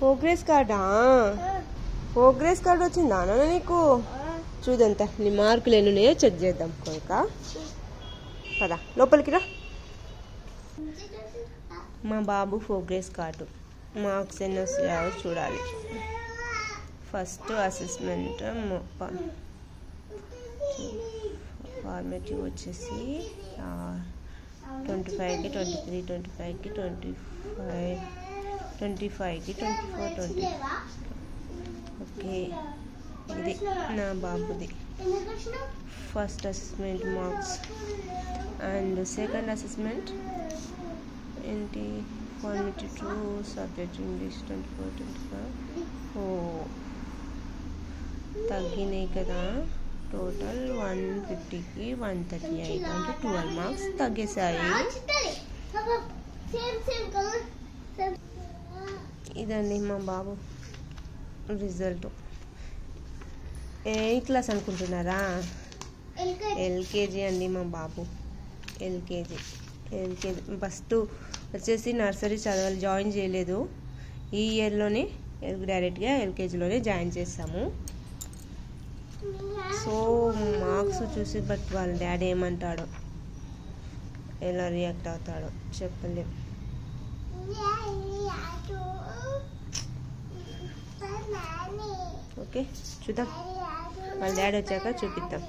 Progress కార్డా? Progress card వచ్చిందా నాన్న నీకు? చూదంతా నీ మార్కులు ఎన్ని ఉన్నాయో చెక్ చేద్దాం కొనుక. పదా లోపలికి రా. మా బాబు ప్రోగ్రెస్ కార్డు మార్క్స్ ఎన్ని వస్తాయో చూడాలి. ఫస్ట్ అసెస్మెంట్ ఫార్మేటివ్ వచ్చేసి 25కి 23, 25కి 25, 25కి 24, 20. ఓకే, ఇది నా బాబుది first assessment marks. And second assessment ఏంటి? Formative 2 subject English 24, 25. ఓ తగ్గినాయి కదా. టోటల్ 150కి 138 అంటే 12 మార్క్స్ తగ్గేశాయి. ఇదండి మా బాబు రిజల్ట్. ఏ క్లాస్ అనుకుంటున్నారా? ఎల్కేజీ అండి మా బాబు. ఎల్కేజీ ఫస్ట్ వచ్చేసి నర్సరీ చదవాలి, జాయిన్ చేయలేదు. ఈ ఇయర్లోనే డైరెక్ట్గా ఎల్కేజీలోనే జాయిన్ చేస్తాము. సో మార్క్స్ చూసి బట్ వాళ్ళ డాడీ ఏమంటాడో, ఎలా రియాక్ట్ అవుతాడో చెప్పలేం. ఓకే చూద్దాం, వాళ్ళ డాడీ వచ్చాక చూపిద్దాం.